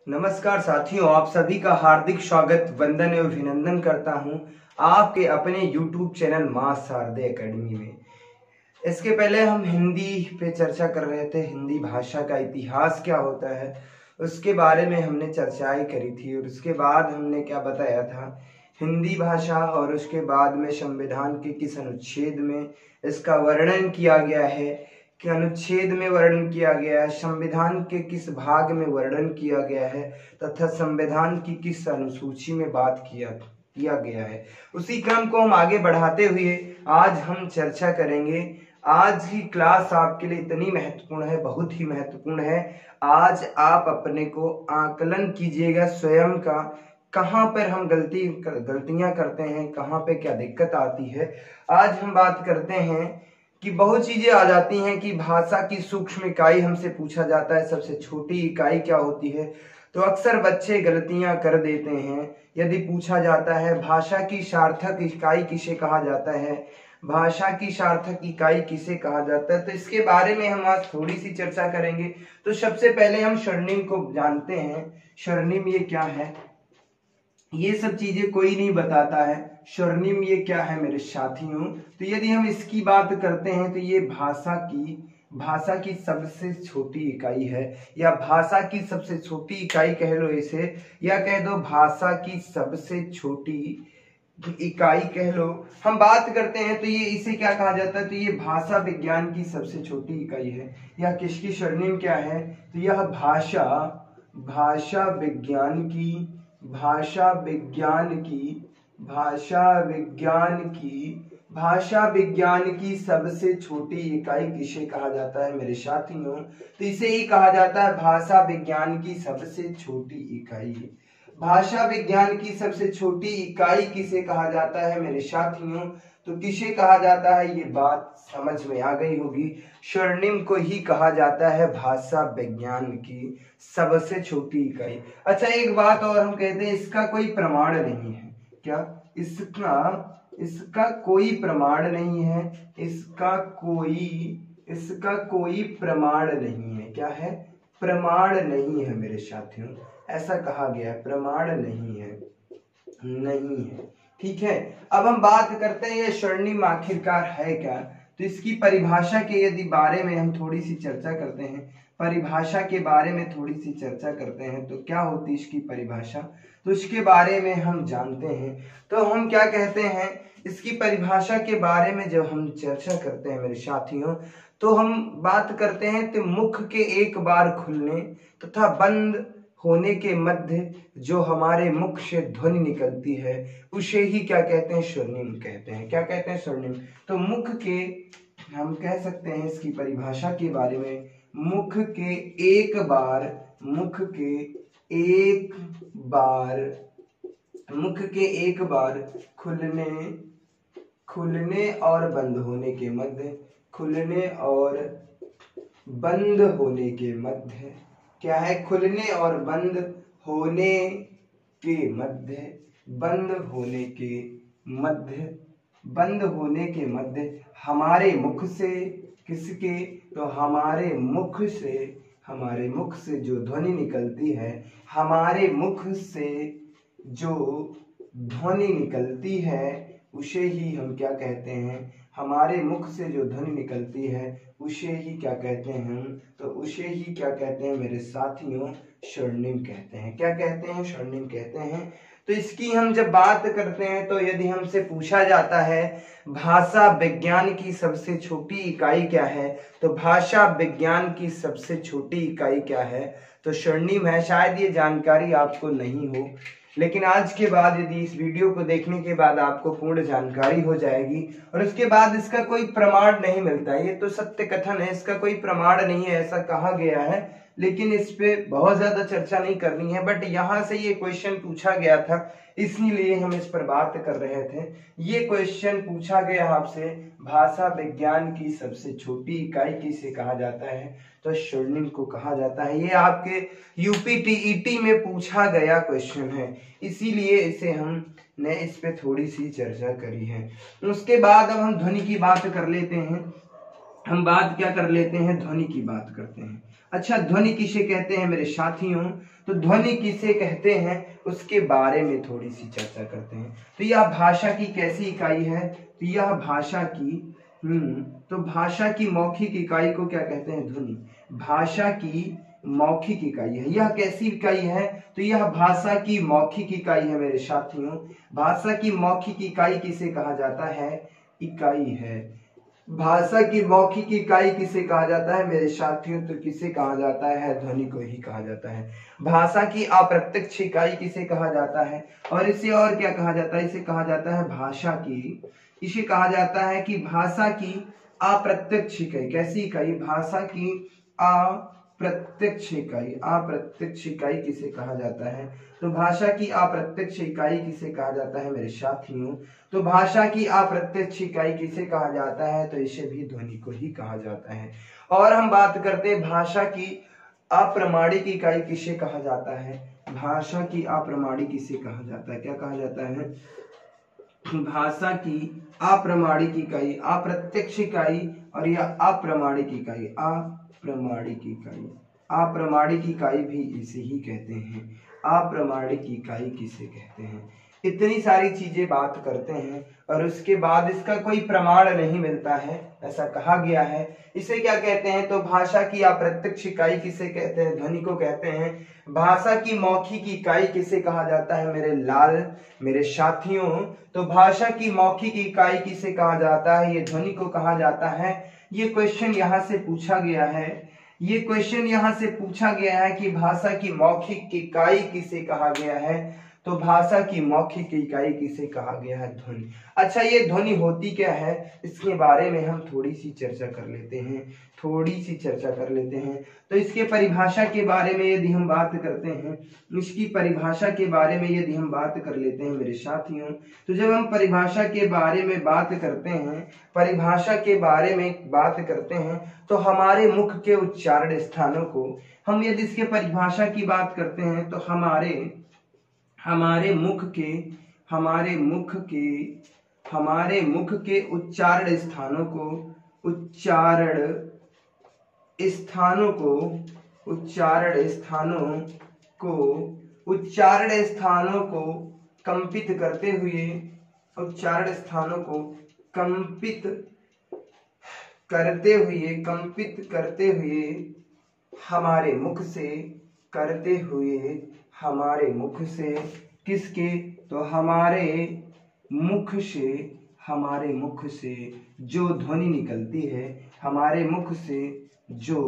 नमस्कार साथियों, आप सभी का हार्दिक स्वागत, वंदन एवं अभिनंदन करता हूं आपके अपने YouTube चैनल मां शारदे एकेडमी में। इसके पहले हम हिंदी पे चर्चा कर रहे थे। हिंदी भाषा का इतिहास क्या होता है उसके बारे में हमने चर्चाएं करी थी, और उसके बाद हमने क्या बताया था, हिंदी भाषा और उसके बाद में संविधान के किस अनुच्छेद में इसका वर्णन किया गया है, कि अनुच्छेद में वर्णन किया गया है, संविधान के किस भाग में वर्णन किया गया है तथा संविधान की किस अनुसूची में बात किया गया है। उसी क्रम को हम आगे बढ़ाते हुए आज हम चर्चा करेंगे। आज की क्लास आपके लिए इतनी महत्वपूर्ण है, बहुत ही महत्वपूर्ण है। आज आप अपने को आकलन कीजिएगा स्वयं का, कहाँ पर हम गलतियां करते हैं, कहाँ पे क्या दिक्कत आती है। आज हम बात करते हैं कि बहुत चीजें आ जाती हैं कि भाषा की सूक्ष्म इकाई हमसे पूछा जाता है, सबसे छोटी इकाई क्या होती है, तो अक्सर बच्चे गलतियां कर देते हैं। यदि पूछा जाता है भाषा की सार्थक इकाई किसे कहा जाता है, भाषा की सार्थक इकाई किसे कहा जाता है, तो इसके बारे में हम आज थोड़ी सी चर्चा करेंगे। तो सबसे पहले हम स्वर्णिम को जानते हैं। स्वर्णिम ये क्या है, ये सब चीजें कोई नहीं बताता है। स्वर्णिम ये क्या है मेरे साथियों, तो यदि हम इसकी बात करते हैं तो ये भाषा की सबसे छोटी इकाई है, या भाषा की सबसे छोटी इकाई कह लो इसे, या कह दो भाषा की सबसे छोटी इकाई कह लो। हम बात करते हैं तो ये इसे क्या कहा जाता है, तो ये भाषा विज्ञान की सबसे छोटी इकाई है। या किसकी स्वर्णिम क्या है, तो यह भाषा विज्ञान की सबसे छोटी इकाई किसे कहा जाता है मेरे साथियों, तो इसे ही कहा जाता है भाषा विज्ञान की सबसे छोटी इकाई। भाषा विज्ञान की सबसे छोटी इकाई किसे कहा जाता है मेरे साथियों, तो किसे कहा जाता है, ये बात समझ में आ गई होगी। स्वर्णिम को ही कहा जाता है भाषा विज्ञान की सबसे छोटी इकाई। अच्छा, एक बात और हम कहते हैं, इसका कोई प्रमाण नहीं है। क्या इसका कोई प्रमाण नहीं है, इसका कोई प्रमाण नहीं है। क्या है, प्रमाण नहीं है मेरे साथियों, ऐसा कहा गया है, प्रमाण नहीं है। ठीक है, अब हम बात करते हैं ये स्वर्णिम आखिरकार है क्या। तो इसकी परिभाषा के यदि बारे में हम थोड़ी सी चर्चा करते हैं, परिभाषा के बारे में थोड़ी सी चर्चा करते हैं, तो क्या होती है इसकी परिभाषा, तो इसके बारे में हम जानते हैं। तो हम क्या कहते हैं, इसकी परिभाषा के बारे में जब हम चर्चा करते हैं मेरे साथियों, तो हम बात करते हैं कि मुख के एक बार खुलने तथा बंद होने के मध्य जो हमारे मुख से ध्वनि निकलती है उसे ही क्या कहते हैं, स्वर्णिम कहते हैं। क्या कहते हैं, स्वर्णिम। तो मुख के, हम कह सकते हैं इसकी परिभाषा के बारे में, मुख के एक बार खुलने और बंद होने के मध्य, क्या है, खुलने और बंद होने के मध्य हमारे मुख से, किसके, तो हमारे मुख से जो ध्वनि निकलती है, हमारे मुख से जो ध्वनि निकलती है उसे ही हम क्या कहते हैं, हमारे मुख से जो ध्वनि निकलती है उसे ही क्या कहते हैं, तो उसे ही क्या कहते हैं मेरे साथियों, स्वर्णिम कहते हैं। क्या कहते हैं, स्वर्णिम कहते हैं। तो इसकी हम जब बात करते हैं, तो यदि हमसे पूछा जाता है भाषा विज्ञान की सबसे छोटी इकाई क्या है, तो भाषा विज्ञान की सबसे छोटी इकाई क्या है, तो स्वर्णिम है। शायद ये जानकारी आपको नहीं हो, लेकिन आज के बाद यदि इस वीडियो को देखने के बाद आपको पूर्ण जानकारी हो जाएगी। और उसके बाद इसका कोई प्रमाण नहीं मिलता है, ये तो सत्य कथन है, इसका कोई प्रमाण नहीं है, ऐसा कहा गया है, लेकिन इस पे बहुत ज्यादा चर्चा नहीं करनी है। बट यहाँ से ये क्वेश्चन पूछा गया था, इसलिए हम इस पर बात कर रहे थे। ये क्वेश्चन पूछा गया आपसे, भाषा विज्ञान की सबसे छोटी इकाई किसे कहा जाता है, तो स्वर्णिम को कहा जाता है। ये आपके यूपी टीईटी में पूछा गया क्वेश्चन है, इसीलिए इसे हमने इस पे थोड़ी सी चर्चा करी है। उसके बाद अब हम ध्वनि की बात कर लेते हैं। हम बात क्या कर लेते हैं, ध्वनि की बात करते हैं। अच्छा, ध्वनि किसे कहते हैं मेरे साथियों? तो ध्वनि किसे कहते हैं उसके बारे में थोड़ी सी चर्चा करते हैं। तो यह भाषा की कैसी इकाई है? तो यह भाषा की तो भाषा की मौखिक इकाई को क्या कहते हैं? ध्वनि। भाषा की मौखिक इकाई है। यह कैसी इकाई है? तो यह भाषा की मौखिक इकाई है मेरे साथियों। भाषा की मौखिक इकाई किसे कहा जाता है? इकाई है। भाषा की मौखिक इकाई किसे कहा जाता है मेरे साथियों? तो किसे कहा जाता है? ध्वनि को ही कहा जाता है। भाषा की अप्रत्यक्ष इकाई किसे कहा जाता है? और इसे और क्या कहा जाता है? इसे कहा जाता है भाषा की, इसे कहा जाता है कि भाषा की अप्रत्यक्ष इकाई। कैसी इकाई? भाषा की अप्रत्यक्ष इकाई। अप्रत्यक्ष इकाई किसे कहा जाता है? तो भाषा की अप्रत्यक्ष इकाई किसे कहा जाता है मेरे साथियों? तो भाषा की अप्रत्यक्ष इकाई किसे कहा जाता है? तो इसे भी ध्वनि को ही कहा जाता है। और हम बात करते हैं भाषा की अप्रामाणिक इकाई किसे कहा जाता है? भाषा की अप्रामाणिक किसे कहा जाता है? क्या कहा जाता है? भाषा की अप्रामाणिक इकाई, अप्रत्यक्ष इकाई और यह अप्रामाणिक इकाई। अप्रामाणिक इकाई, अप्रामाणिक इकाई भी इसे ही कहते हैं। अप्रामाणिक इकाई किसे कहते हैं? इतनी सारी चीजें बात करते हैं और उसके बाद इसका कोई प्रमाण नहीं मिलता है, ऐसा कहा गया है। इसे क्या कहते हैं? तो भाषा की अप्रत्यक्ष इकाई किसे कहते हैं? ध्वनि को कहते हैं। भाषा की मौखिक इकाई किसे कहा जाता है मेरे लाल, मेरे साथियों? तो भाषा की मौखिक इकाई किसे कहा जाता है? ये ध्वनि को कहा जाता है। ये क्वेश्चन यहाँ से पूछा गया है, ये क्वेश्चन यहाँ से पूछा गया है कि भाषा की मौखिक इकाई किसे कहा गया है? तो भाषा की मौखिक इकाई किसे कहा गया है? ध्वनि। अच्छा, ये ध्वनि होती क्या है इसके बारे में हम थोड़ी सी चर्चा कर लेते हैं, थोड़ी सी चर्चा कर लेते हैं। तो इसके परिभाषा के बारे में यदि हम बात करते हैं, इसकी परिभाषा के बारे में यदि हम बात कर लेते हैं मेरे साथियों, तो जब हम परिभाषा के बारे में बात करते हैं, परिभाषा के बारे में बात करते हैं तो हमारे मुख के उच्चारण स्थानों को, हम यदि इसके परिभाषा की बात करते हैं तो हमारे मुख के उच्चारण स्थानों को कंपित करते हुए, उच्चारण स्थानों को कंपित करते हुए हमारे मुख से किसके? तो हमारे मुख से जो ध्वनि निकलती है, हमारे मुख से जो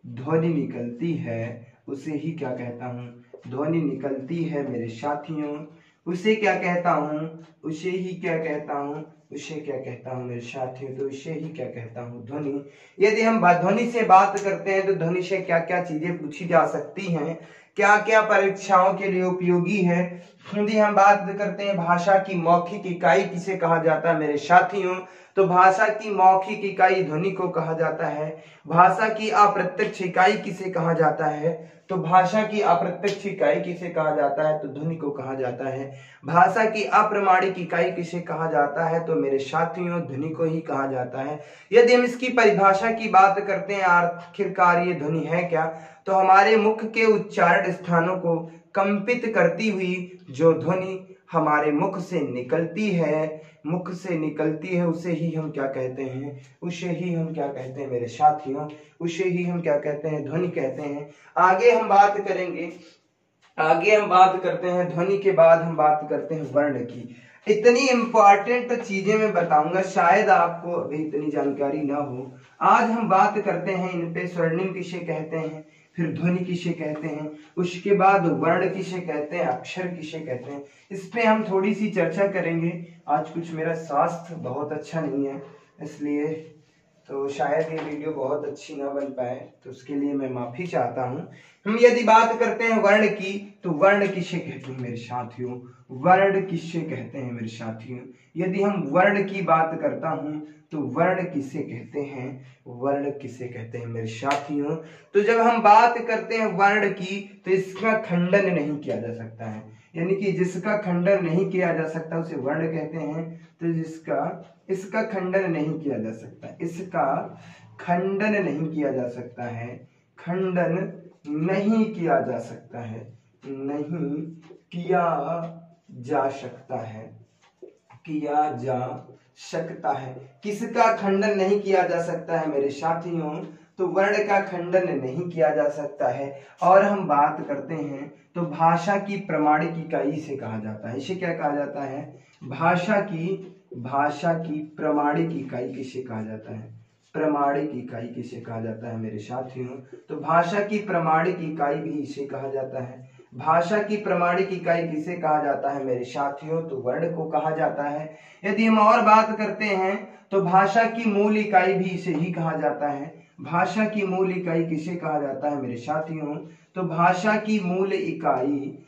ध्वनि निकलती है उसे ही क्या कहता हूँ? ध्वनि निकलती है मेरे साथियों, उसे क्या कहता हूँ? उसे ही क्या कहता हूँ? उसे क्या कहता हूँ मेरे साथियों? तो इसे ही क्या कहता हूँ? ध्वनि। यदि हम ध्वनि से बात करते हैं तो ध्वनि से क्या क्या चीजें पूछी जा सकती हैं, क्या क्या परीक्षाओं के लिए उपयोगी है। यदि हम बात करते हैं भाषा की मौखिक इकाई किसे कहा जाता है मेरे साथियों? तो भाषा की मौखिक इकाई ध्वनि को कहा जाता है। भाषा की अप्रत्यक्ष इकाई किसे कहा जाता है? तो भाषा की अप्रत्यक्ष इकाई किसे कहा जाता है? तो ध्वनि को कहा जाता है। भाषा की अप्रामाणिक इकाई किसे कहा जाता है? तो मेरे साथियों ध्वनि को ही कहा जाता है। यदि हम इसकी परिभाषा की बात करते हैं, आखिरकार ये ध्वनि है क्या? तो हमारे मुख के उच्चारण स्थानों को कंपित करती हुई जो ध्वनि हमारे मुख से निकलती है उसे ही हम क्या कहते हैं? उसे ही हम क्या कहते हैं मेरे साथियों? उसे ही हम क्या कहते हैं? ध्वनि कहते हैं। आगे हम बात करते हैं ध्वनि के बाद हम बात करते हैं वर्ण की। इतनी इंपॉर्टेंट चीजें मैं बताऊंगा, शायद आपको अभी इतनी जानकारी ना हो। आज हम बात करते हैं इन पे, स्वर्णिम किसे कहते हैं, फिर ध्वनि किसे कहते हैं, उसके बाद वर्ण किसे कहते हैं, अक्षर किसे कहते हैं, इस पे हम थोड़ी सी चर्चा करेंगे। आज कुछ मेरा स्वास्थ्य बहुत अच्छा नहीं है, इसलिए तो शायद ये वीडियो बहुत अच्छी ना बन पाए, तो उसके लिए मैं माफी चाहता हूँ। हम यदि बात करते हैं वर्ण की, तो वर्ण किसे कहते हैं मेरे साथियों? वर्ण किसे कहते हैं मेरे साथियों? यदि हम वर्ण की बात करता हूँ तो वर्ण किसे कहते हैं? वर्ण किसे कहते हैं मेरे साथियों? तो जब हम बात करते हैं वर्ण की, तो इसका खंडन नहीं किया जा सकता है, यानी कि जिसका खंडन नहीं किया जा सकता उसे वर्ण कहते हैं। तो इसका खंडन नहीं किया जा सकता, इसका खंडन नहीं किया जा सकता है, खंडन नहीं किया जा सकता है, नहीं किया जा सकता है, किया जा सकता है। किसका खंडन नहीं किया जा सकता है मेरे साथियों? तो वर्ण का खंडन नहीं किया जा सकता है। और हम बात करते हैं तो भाषा की प्रमाणिक इकाई इसे कहा जाता है। इसे क्या कहा जाता है? भाषा की प्रमाणिक इकाई किसे कहा जाता है? प्रमाणिक इकाई किसे कहा जाता है मेरे साथियों? तो भाषा की प्रमाणिक इकाई भी इसे कहा जाता है। भाषा की प्रमाणिक इकाई किसे कहा जाता है मेरे साथियों? तो वर्ण को कहा जाता है। यदि हम और बात करते हैं तो भाषा की मूल इकाई भी इसे ही कहा जाता है। भाषा की मूल इकाई किसे कहा जाता है मेरे साथियों? तो भाषा की मूल इकाई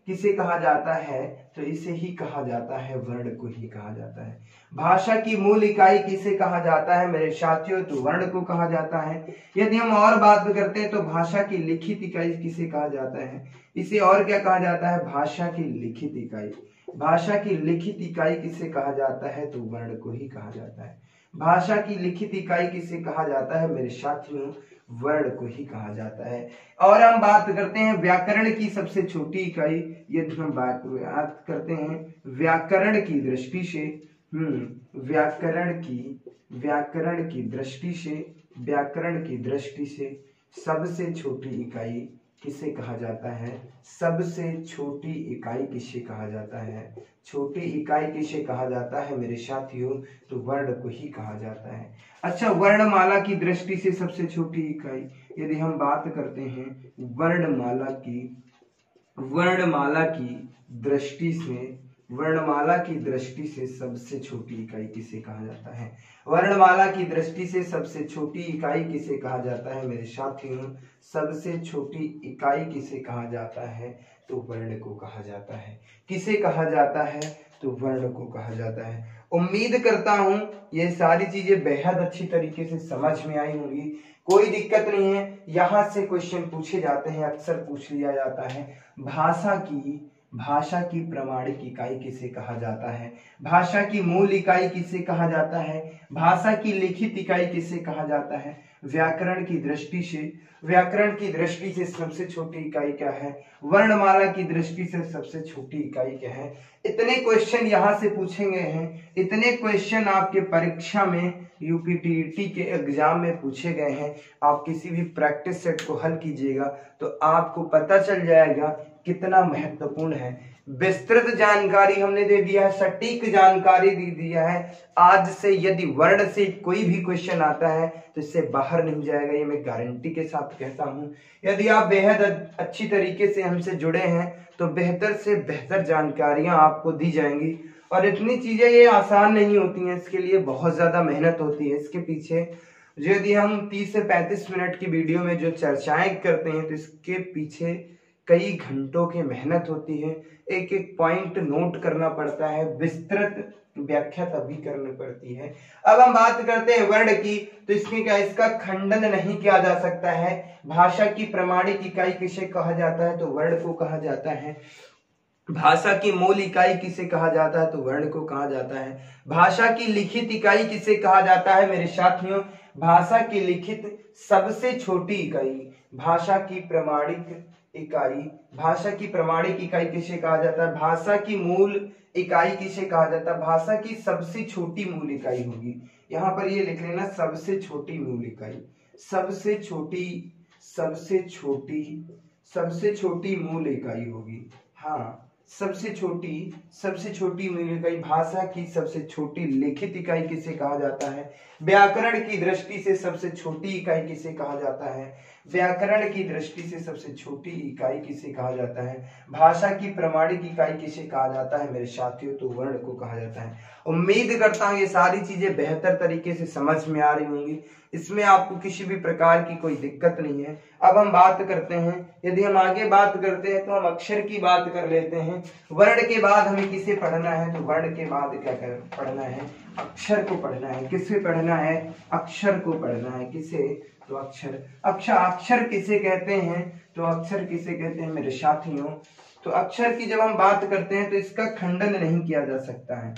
किसे कहा जाता है? तो इसे ही कहा जाता है, वर्ण को ही कहा जाता है। भाषा की मूल इकाई किसे कहा जाता है मेरे साथियों? तो वर्ण को कहा जाता है। यदि हम और बात करते हैं तो भाषा की लिखित इकाई किसे कहा जाता है? इसे और क्या कहा जाता है? भाषा की लिखित इकाई। भाषा की लिखित इकाई किसे कहा जाता है? तो वर्ण को ही कहा जाता है। भाषा की लिखित इकाई किसे कहा जाता है मेरे साथियों? वर्ण को ही कहा जाता है। और हम बात करते हैं व्याकरण की सबसे छोटी इकाई। यदि हम बात करते हैं व्याकरण की दृष्टि से, व्याकरण की दृष्टि से सबसे छोटी इकाई किसे कहा जाता है? सबसे छोटी इकाई किसे कहा जाता है? छोटी इकाई किसे कहा जाता है मेरे साथियों? तो वर्ण को ही कहा जाता है। अच्छा, वर्णमाला की दृष्टि से सबसे छोटी इकाई यदि हम बात करते हैं वर्णमाला की दृष्टि से सबसे छोटी इकाई किसे कहा जाता है? वर्णमाला की दृष्टि से सबसे छोटी इकाई किसे कहा जाता है मेरे साथियों? सबसे छोटी इकाई किसे कहा जाता है? तो वर्ण को कहा जाता है। किसे कहा जाता है? तो वर्ण को कहा जाता है। उम्मीद करता हूं ये सारी चीजें बेहद अच्छी तरीके से समझ में आई होंगी। कोई दिक्कत नहीं है, यहाँ से क्वेश्चन पूछे जाते हैं, अक्सर पूछ लिया जाता है। भाषा की प्रमाणिक इकाई किसे कहा जाता है? भाषा की मूल इकाई किसे कहा जाता है? भाषा की लिखित इकाई किसे कहा जाता है? व्याकरण की दृष्टि से सबसे छोटी इकाई क्या है? वर्णमाला की दृष्टि से सबसे छोटी इकाई क्या है? इतने क्वेश्चन यहाँ से पूछे गए हैं, इतने क्वेश्चन आपके परीक्षा में यूपीटीईटी के एग्जाम में पूछे गए हैं। आप किसी भी प्रैक्टिस सेट को हल कीजिएगा तो आपको पता चल जाएगा कितना महत्वपूर्ण है। विस्तृत जानकारी हमने दे दिया है, सटीक जानकारी दे दिया है। आज से यदि वर्ण से कोई भी क्वेश्चन आता है तो इससे बाहर नहीं जाएगा, ये मैं गारंटी के साथ कहता हूं। यदि आप बेहद अच्छी तरीके से हमसे जुड़े हैं तो बेहतर से बेहतर जानकारियां आपको दी जाएंगी। और इतनी चीजें ये आसान नहीं होती हैं, इसके लिए बहुत ज्यादा मेहनत होती है इसके पीछे। यदि हम 30 से 35 मिनट की वीडियो में जो चर्चाएं करते हैं तो इसके पीछे कई घंटों की मेहनत होती है। एक एक पॉइंट नोट करना पड़ता है, विस्तृत व्याख्या तभी करनी पड़ती है। अब हम बात करते हैं वर्ण की, तो इसका खंडन नहीं किया जा सकता है। भाषा की प्रमाणिक इकाई किसे कहा जाता है? तो वर्ण को कहा जाता है। भाषा की मूल इकाई किसे कहा जाता है? तो वर्ण को कहा जाता है। भाषा की लिखित इकाई किसे कहा जाता है मेरे साथियों? भाषा की लिखित सबसे छोटी इकाई, भाषा की प्रमाणिक इकाई किसे कहा जाता है? भाषा की मूल इकाई किसे कहा जाता है? भाषा की सबसे छोटी मूल इकाई होगी। यहाँ पर ये लिख लेना, सबसे छोटी मूल इकाई, सबसे छोटी मूल इकाई होगी। हाँ, सबसे छोटी मूल इकाई। भाषा की सबसे छोटी लिखित इकाई किसे कहा जाता है? व्याकरण की दृष्टि से सबसे छोटी इकाई किसे कहा जाता है? व्याकरण की दृष्टि से सबसे छोटी इकाई किसे कहा जाता है? भाषा की प्रमाणिक इकाई किसे कहा जाता है मेरे साथियों? तो वर्ण को कहा जाता है। उम्मीद करता हूँ ये सारी चीजें बेहतर तरीके से समझ में आ रही होंगी, इसमें आपको किसी भी प्रकार की कोई दिक्कत नहीं है। अब हम बात करते हैं, यदि हम आगे बात करते हैं तो हम अक्षर की बात कर लेते हैं। वर्ण के बाद हमें किसे पढ़ना है? तो वर्ण के बाद क्या पढ़ना है? अक्षर को पढ़ना है। किसे पढ़ना है? अक्षर को पढ़ना है। किसे? तो अक्षर किसे कहते हैं? तो अक्षर किसे कहते हैं मेरे साथियों? तो अक्षर की जब हम बात करते हैं तो इसका खंडन नहीं किया जा सकता है।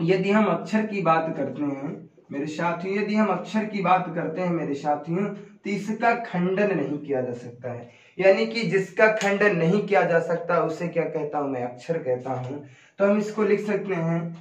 यदि हम अक्षर की बात करते हैं, मेरे साथियों यदि हम अक्षर की बात करते हैं मेरे साथियों, तो इसका खंडन नहीं किया जा सकता है, यानी कि जिसका खंडन नहीं किया जा सकता उसे क्या कहता हूं मैं, अक्षर कहता हूं। तो हम इसको लिख सकते हैं,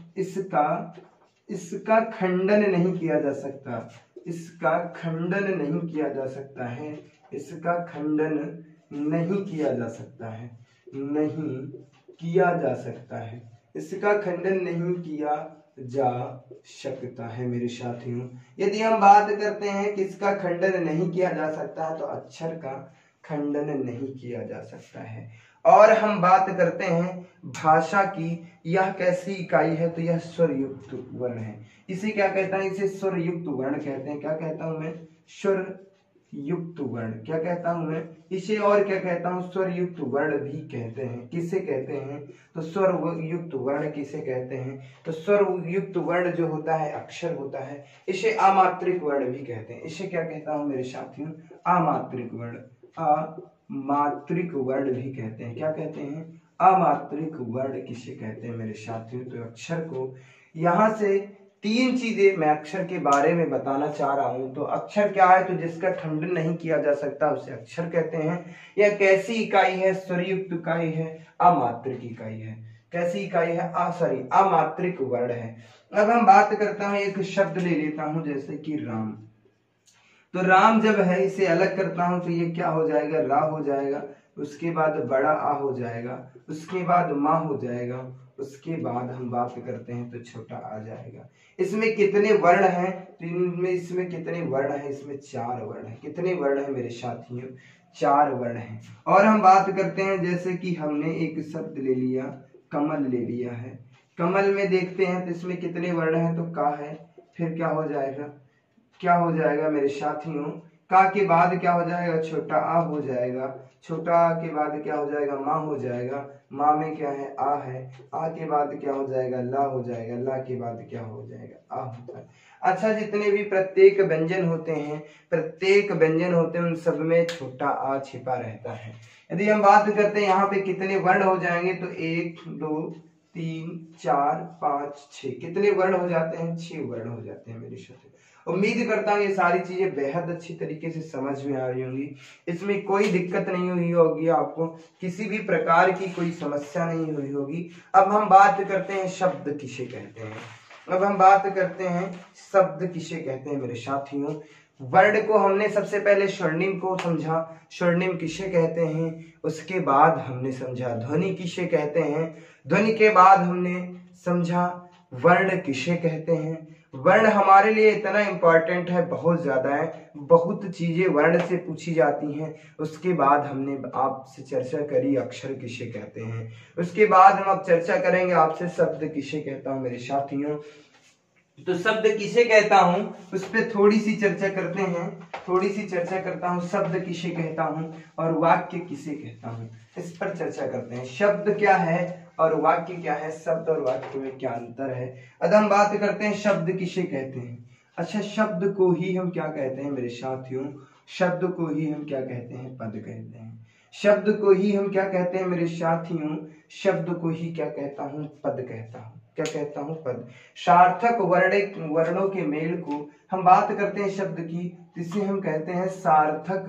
इसका खंडन नहीं किया जा सकता, इसका खंडन नहीं किया जा सकता है, इसका खंडन नहीं किया जा सकता है, नहीं किया जा सकता है, इसका खंडन नहीं किया जा सकता है मेरे साथियों। यदि हम बात करते हैं कि इसका खंडन नहीं किया जा सकता है, तो अक्षर का खंडन नहीं किया जा सकता है। और हम बात करते हैं भाषा की, यह कैसी इकाई है, तो यह स्वर युक्त वर्ण है। इसे क्या कहता है, इसे स्वर युक्त वर्ण कहते हैं। क्या कहता हूं मैं, स्वर युक्त वर्ण। क्या कहता हूं मैं इसे, और क्या कहता हूं, स्वर युक्त वर्ण भी कहते हैं। किसे कहते हैं, तो स्वर युक्त वर्ण किसे कहते हैं, तो स्वर युक्त वर्ण जो होता है अक्षर होता है, इसे अमात्रिक वर्ण भी कहते हैं। इसे क्या कहता हूं मेरे साथियों, अमात्रिक वर्ण, अमात्रिक वर्ण भी कहते हैं। क्या कहते हैं, अमात्रिक वर्ण किसे कहते हैं मेरे साथियों। तो अक्षर को यहां से 3 चीजें मैं अक्षर के बारे में बताना चाह रहा हूं। तो अक्षर क्या है, तो जिसका खंडन नहीं किया जा सकता उसे अक्षर कहते हैं। यह कैसी इकाई है, स्वरयुक्त इकाई है, अमात्रिक इकाई है। कैसी इकाई है, अमात्रिक वर्ण है। अब हम बात करता हूं, एक शब्द ले लेता हूं जैसे कि राम। तो राम जब है, इसे अलग करता हूं तो ये क्या हो जाएगा, रा हो जाएगा, उसके बाद बड़ा आ हो जाएगा, उसके बाद माँ हो जाएगा, उसके बाद हम बात करते हैं तो छोटा आ जाएगा। इसमें कितने वर्ण हैं, तो इनमें इसमें कितने वर्ण हैं, इसमें 4 वर्ण हैं। कितने वर्ण हैं मेरे साथियों, 4 वर्ण हैं। और हम बात करते हैं जैसे कि हमने एक शब्द ले लिया, कमल ले लिया है। कमल में देखते हैं तो इसमें कितने वर्ण हैं, तो का है, फिर क्या हो जाएगा, क्या हो जाएगा मेरे साथियों, का के बाद क्या हो जाएगा, छोटा आ हो जाएगा, छोटा आ के बाद क्या हो जाएगा, माँ हो जाएगा, माँ में क्या है, आ के बाद क्या हो जाएगा, ला हो जाएगा, ला के बाद क्या हो जाएगा, आ होता है। अच्छा, जितने भी प्रत्येक व्यंजन होते हैं, उन सब में छोटा आ छिपा रहता है। यदि हम बात करते हैं यहाँ पे कितने वर्ण हो जाएंगे, तो 1 2 3 4 5 6 कितने वर्ण हो जाते हैं, 6 वर्ण हो जाते हैं मेरे साथ। उम्मीद करता हूँ ये सारी चीजें बेहद अच्छी तरीके से समझ में आ रही होंगी, इसमें कोई दिक्कत नहीं हुई होगी, आपको किसी भी प्रकार की कोई समस्या नहीं हुई होगी। अब हम बात करते हैं शब्द किसे कहते हैं। अब हम बात करते हैं शब्द किसे कहते हैं मेरे साथियों। वर्ड को हमने सबसे पहले स्वर्णिम को समझा, स्वर्णिम किसे कहते हैं, उसके बाद हमने समझा ध्वनि किसे कहते हैं, ध्वनि के बाद हमने समझा वर्ण किसे कहते हैं। वर्ण हमारे लिए इतना इम्पोर्टेंट है, बहुत ज्यादा है, बहुत चीजें वर्ण से पूछी जाती हैं। उसके बाद हमने आपसे चर्चा करी अक्षर किसे कहते हैं, उसके बाद हम अब चर्चा करेंगे आपसे शब्द किसे कहता हूं मेरे साथियों। तो शब्द किसे कहता हूं उस पर थोड़ी सी चर्चा करते हैं, शब्द किसे कहता हूं और वाक्य किसे कहता हूं, इस पर चर्चा करते हैं। शब्द क्या है और वाक्य क्या है, शब्द और वाक्य में क्या अंतर है। अब हम बात करते हैं शब्द किसे कहते हैं। अच्छा, शब्द को ही हम क्या कहते हैं मेरे साथियों, शब्द को ही हम क्या कहते हैं, पद कहते हैं। शब्द को ही हम क्या कहते हैं मेरे साथियों, शब्द को ही क्या कहता हूं, पद कहता हूं। क्या कहता हूं, पद। सार्थक वर्णों के मेल को हम बात करते हैं शब्द की, जिसे हम कहते हैं सार्थक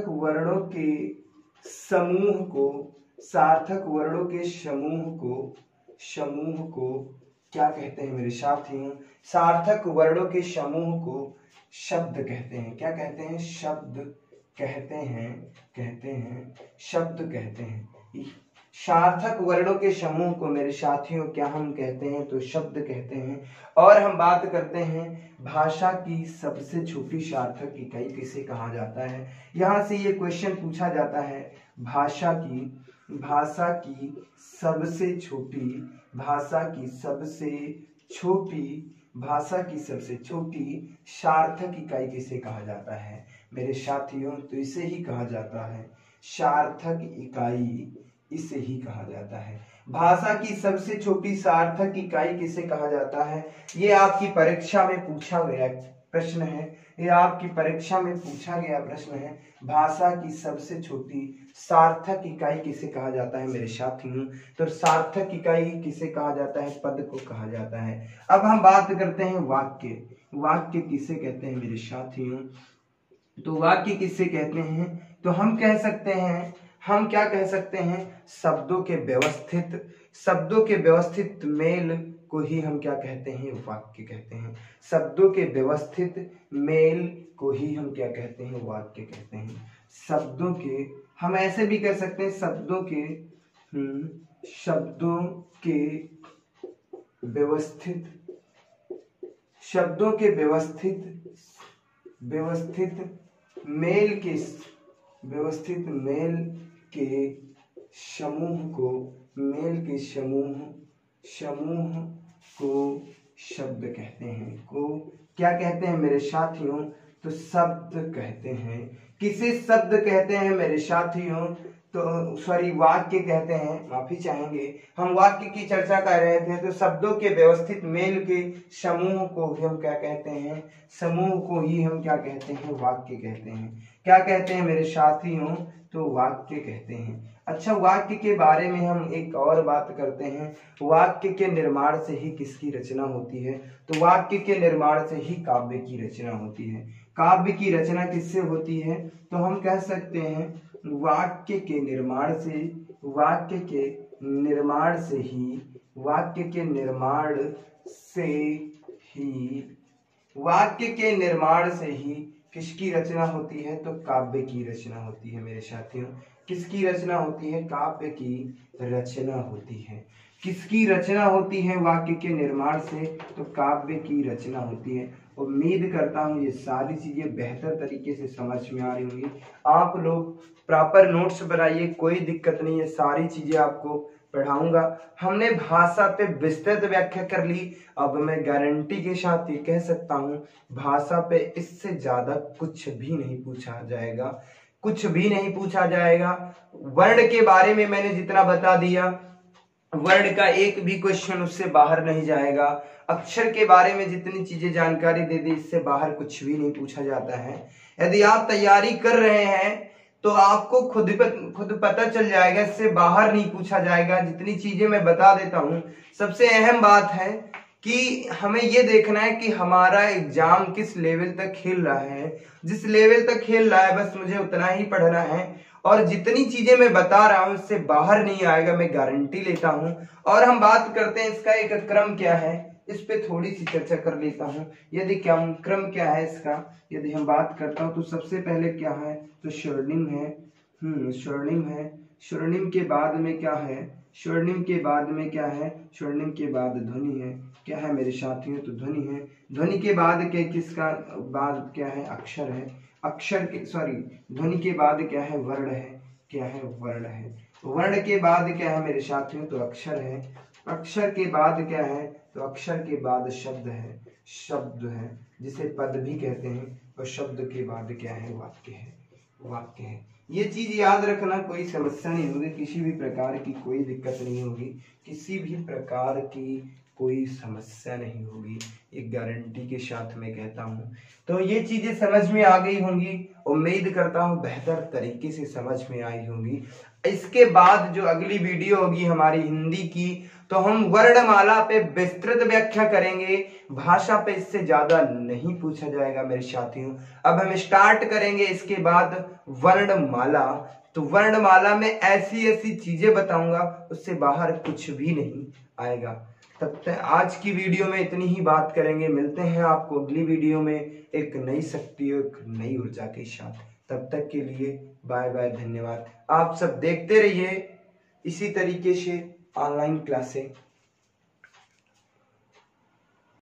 वर्णों के समूह को क्या कहते हैं मेरे साथियों, सार्थक वर्णों के समूह को शब्द कहते हैं। क्या कहते हैं, शब्द कहते हैं। सार्थक वर्णों के समूह को मेरे साथियों क्या हम कहते हैं, तो शब्द कहते हैं। और हम बात करते हैं भाषा की सबसे छोटी सार्थक इकाई किसे कहा जाता है। यहाँ से ये क्वेश्चन पूछा जाता है, भाषा की सबसे छोटी सार्थक इकाई किसे कहा जाता है मेरे साथियों, तो इसे ही कहा जाता है सार्थक इकाई, इसे ही कहा जाता है। भाषा की सबसे छोटी सार्थक इकाई किसे कहा जाता है, ये आपकी परीक्षा में पूछा गया प्रश्न है, ये आपकी परीक्षा में पूछा गया प्रश्न है। भाषा की सबसे छोटी सार्थक इकाई किसे कहा जाता है मेरे साथियों? तो सार्थक इकाई किसे कहा जाता है? पद को कहा जाता है। अब हम बात करते हैं वाक्य। वाक्य किसे कहते हैं मेरे साथियों? तो वाक्य किसे कहते हैं? तो हम कह सकते हैं, हम क्या कह सकते हैं? शब्दों के व्यवस्थित मेल को ही हम क्या कहते हैं? वाक्य कहते हैं। शब्दों के व्यवस्थित मेल को ही हम क्या कहते हैं? वाक्य कहते हैं। शब्दों के, हम ऐसे भी कह सकते हैं शब्दों के व्यवस्थित मेल के समूह को शब्द कहते हैं। को क्या कहते हैं मेरे साथियों? तो शब्द कहते हैं। किसे शब्द कहते हैं मेरे साथियों? तो सॉरी, वाक्य कहते हैं, माफी चाहेंगे। हम वाक्य की चर्चा कर रहे थे। तो शब्दों के व्यवस्थित मेल के समूह को हम क्या कहते हैं? समूह को ही हम क्या कहते हैं? वाक्य कहते हैं। क्या कहते हैं मेरे साथियों? तो वाक्य कहते हैं। अच्छा, वाक्य के बारे में हम एक और बात करते हैं। वाक्य के निर्माण से ही किसकी रचना होती है? तो वाक्य के निर्माण से ही काव्य की रचना होती है। काव्य की रचना किससे होती है? तो हम कह सकते हैं वाक्य के निर्माण से ही किसकी रचना होती है? तो काव्य की रचना होती है मेरे साथियों। किसकी रचना होती है? काव्य की रचना होती है। किसकी रचना होती है वाक्य के निर्माण से? तो काव्य की रचना होती है। उम्मीद करता हूँ ये सारी चीजें बेहतर तरीके से समझ में आ रही होंगी। आप लोग प्रॉपर नोट्स बनाइए, कोई दिक्कत नहीं है, सारी चीजें आपको पढ़ाऊंगा। हमने भाषा पे विस्तृत व्याख्या कर ली। अब मैं गारंटी के साथ ये कह सकता हूँ, भाषा पे इससे ज्यादा कुछ भी नहीं पूछा जाएगा। वर्ण के बारे में मैंने जितना बता दिया, वर्ण का एक भी क्वेश्चन उससे बाहर नहीं जाएगा। अक्षर के बारे में जितनी चीजें जानकारी दे दी, इससे बाहर कुछ भी नहीं पूछा जाता है। यदि आप तैयारी कर रहे हैं तो आपको खुद पता चल जाएगा, इससे बाहर नहीं पूछा जाएगा। जितनी चीजें मैं बता देता हूं, सबसे अहम बात है कि हमें ये देखना है कि हमारा एग्जाम किस लेवल तक खेल रहा है। जिस लेवल तक खेल रहा है बस मुझे उतना ही पढ़ना है, और जितनी चीजें मैं बता रहा हूं इससे बाहर नहीं आएगा, मैं गारंटी लेता हूं। और हम बात करते हैं इसका एक क्रम क्या है, इस पे थोड़ी सी चर्चा कर लेता हूं। यदि क्रम क्या है इसका, यदि हम बात करता हूं तो सबसे पहले क्या है? तो स्वर्णिम है। स्वर्णिम के बाद में क्या है? स्वर्णिम के बाद ध्वनि है। क्या है मेरे साथियों? तो ध्वनि है। ध्वनि के बाद किसका बाद क्या है? अक्षर है। ध्वनि के बाद क्या है? वर्ण है। क्या है? वर्ण है। वर्ण के बाद क्या है मेरे साथियों? तो अक्षर है। अक्षर के बाद क्या है? तो अक्षर के बाद शब्द है, जिसे पद भी कहते हैं। और शब्द के बाद क्या है? वाक्य है। ये चीज याद रखना, कोई समस्या नहीं होगी, किसी भी प्रकार की कोई दिक्कत नहीं होगी, किसी भी प्रकार की कोई समस्या नहीं होगी, एक गारंटी के साथ मैं कहता हूँ। तो ये चीजें समझ में आ गई होंगी, उम्मीद करता हूँ बेहतर तरीके से समझ में आई होंगी। इसके बाद जो अगली वीडियो होगी हमारी हिंदी की, तो हम वर्णमाला पे विस्तृत व्याख्या करेंगे। भाषा पे इससे ज्यादा नहीं पूछा जाएगा मेरे साथियों। अब हम स्टार्ट करेंगे इसके बाद वर्णमाला। तो वर्णमाला में ऐसी चीजें बताऊंगा, उससे बाहर कुछ भी नहीं आएगा। तब तक आज की वीडियो में इतनी ही बात करेंगे। मिलते हैं आपको अगली वीडियो में एक नई शक्ति, एक नई ऊर्जा के साथ। तब तक के लिए बाय बाय, धन्यवाद। आप सब देखते रहिए इसी तरीके से ऑनलाइन क्लासें।